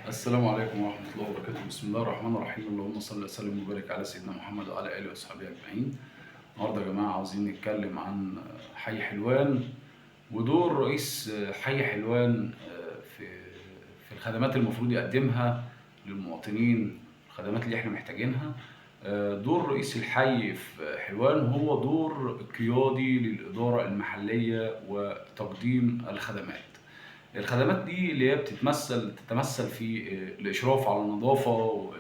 السلام عليكم ورحمة الله وبركاته. بسم الله الرحمن الرحيم. اللهم صل وسلم وبارك على سيدنا محمد وعلى آله وصحبه أجمعين. النهارده يا جماعة عاوزين نتكلم عن حي حلوان ودور رئيس حي حلوان في الخدمات المفروض يقدمها للمواطنين، الخدمات اللي احنا محتاجينها. دور رئيس الحي في حلوان هو دور قيادي للإدارة المحلية وتقديم الخدمات دي اللي هي تتمثل في الإشراف على النظافة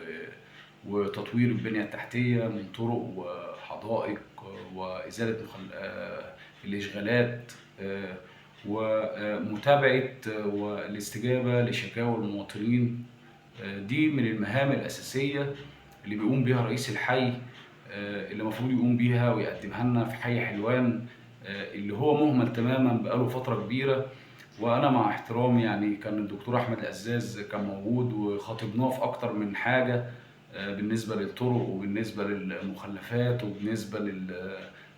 وتطوير البنية التحتية من طرق وحدائق وإزالة الإشغالات، ومتابعة والاستجابة لشكاوى المواطنين. دي من المهام الأساسية اللي بيقوم بيها رئيس الحي، اللي المفروض يقوم بيها ويقدمها لنا في حي حلوان، اللي هو مهمل تماما بقاله فترة كبيرة. وانا مع احترامي يعني كان الدكتور احمد العزاز كان موجود وخاطبناه في اكتر من حاجه، بالنسبه للطرق وبالنسبه للمخلفات وبالنسبه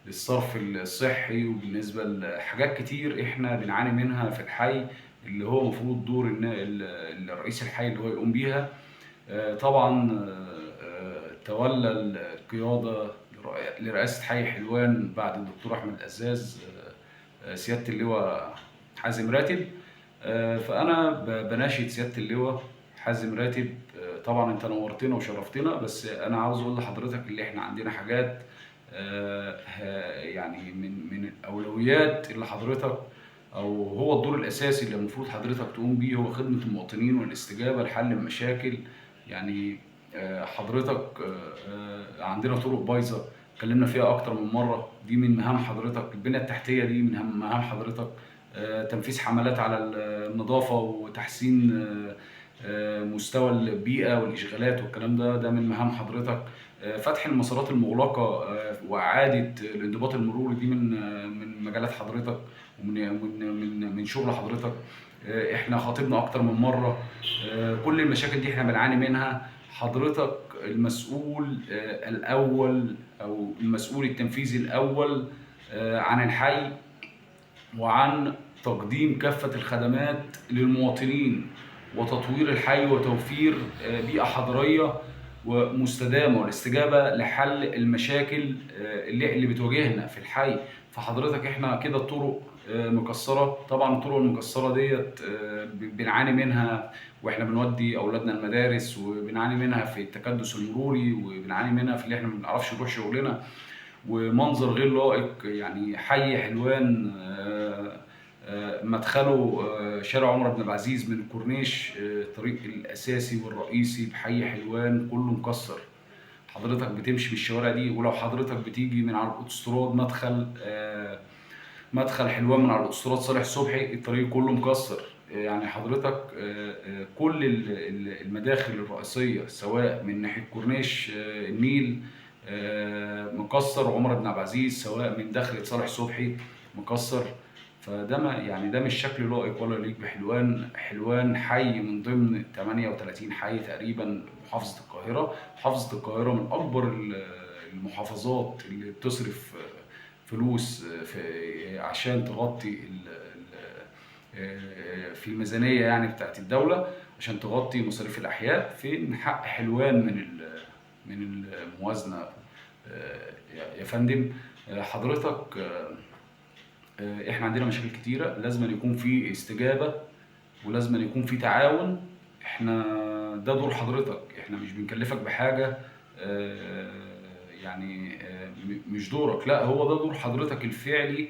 للصرف الصحي وبالنسبه لحاجات كتير احنا بنعاني منها في الحي، اللي هو المفروض دور الرئيس الحي اللي هو يقوم بيها. طبعا تولى القياده لرئاسه حي حلوان بعد الدكتور احمد العزاز سياده اللواء حازم راتب. فانا بناشد سياده اللواء حازم راتب. طبعا انت نورتنا وشرفتنا، بس انا عاوز اقول لحضرتك اللي احنا عندنا حاجات يعني من الاولويات اللي حضرتك، او هو الدور الاساسي اللي المفروض حضرتك تقوم بيه، هو خدمه المواطنين والاستجابه لحل المشاكل. يعني حضرتك عندنا طرق بايظه اتكلمنا فيها اكتر من مره، دي من مهام حضرتك. البنيه التحتيه دي من مهام حضرتك. تنفيذ حملات على النظافه وتحسين مستوى البيئه والاشغالات والكلام ده من مهام حضرتك. فتح المسارات المغلقه واعاده الانضباط المروري، دي من مجالات حضرتك ومن من شغل حضرتك. احنا خاطبنا اكتر من مره. كل المشاكل دي احنا بنعاني منها. حضرتك المسؤول الاول او المسؤول التنفيذي الاول عن الحي وعن تقديم كافة الخدمات للمواطنين وتطوير الحي وتوفير بيئة حضرية ومستدامة والاستجابة لحل المشاكل اللي بتواجهنا في الحي. فحضرتك احنا كده الطرق مكسرة. طبعا الطرق المكسرة ديت بنعاني منها واحنا بنودي اولادنا المدارس، وبنعاني منها في التكدس المروري، وبنعاني منها في اللي احنا ما بنعرفش نروح شغلنا، ومنظر غير لائق. يعني حي حلوان مدخله شارع عمر بن العزيز من الكورنيش، الطريق الاساسي والرئيسي بحي حلوان كله مكسر. حضرتك بتمشي بالشوارع دي، ولو حضرتك بتيجي من على الاوتوستراد مدخل حلوان من على الاوتوستراد صالح صبحي، الطريق كله مكسر. يعني حضرتك كل المداخل الرئيسيه سواء من ناحيه كورنيش النيل مكسر، وعمر بن عبد العزيز سواء من دخلة صالح صبحي مكسر. فده ما يعني ده مش شكل لائق ولا يليق بحلوان. حلوان حي من ضمن 38 حي تقريبا محافظة القاهرة. محافظة القاهرة من أكبر المحافظات اللي بتصرف فلوس عشان تغطي في الميزانية يعني بتاعت الدولة، عشان تغطي مصاريف الأحياء. في حق حلوان من الموازنة يا فندم. حضرتك احنا عندنا مشاكل كتيرة، لازم أن يكون في استجابة ولازم أن يكون في تعاون. احنا ده دور حضرتك، احنا مش بنكلفك بحاجة يعني مش دورك، لا هو ده دور حضرتك الفعلي.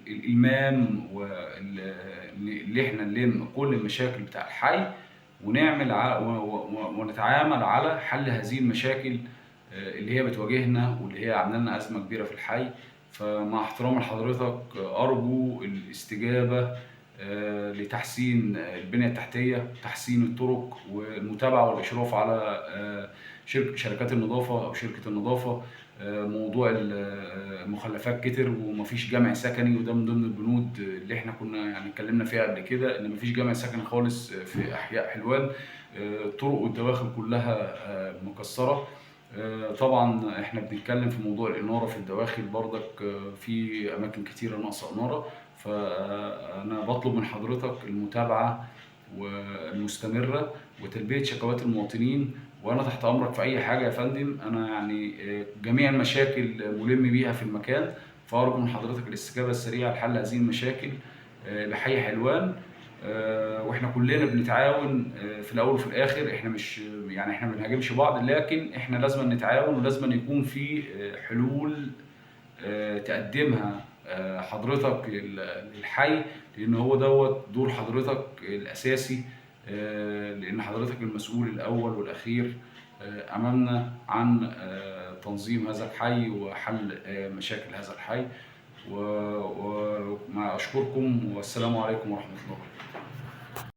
الإلمام واللي احنا نلم كل المشاكل بتاع الحي ونعمل ونتعامل على حل هذه المشاكل اللي هي بتواجهنا واللي هي عامله لنا أزمة كبيرة في الحي. فمع احترام لحضرتك أرجو الاستجابة لتحسين البنية التحتية، تحسين الطرق، والمتابعة والإشراف على شركات النظافة أو شركة النظافة. موضوع المخلفات كتر ومفيش جمع سكني، وده من ضمن البنود اللي احنا كنا يعني اتكلمنا فيها قبل كده، ان مفيش جمع سكني خالص في احياء حلوان. الطرق والدواخل كلها مكسره. طبعا احنا بنتكلم في موضوع الاناره في الدواخل برضك، في اماكن كتيره ناقصه اناره. فانا بطلب من حضرتك المتابعه والمستمرة وتلبية شكوات المواطنين. وأنا تحت أمرك في أي حاجة يا فندم. أنا يعني جميع المشاكل ملم بيها في المكان، فأرجو من حضرتك الاستجابة السريعة لحل هذه المشاكل بحي حلوان. واحنا كلنا بنتعاون في الاول وفي الاخر. احنا مش يعني احنا ما بنهاجمش بعض، لكن احنا لازم نتعاون ولازم يكون في حلول تقدمها حضرتك للحي، لان هو دوت دور حضرتك الاساسي، لان حضرتك المسؤول الاول والاخير امامنا عن تنظيم هذا الحي وحل مشاكل هذا الحي. وما اشكركم، والسلام عليكم ورحمة الله.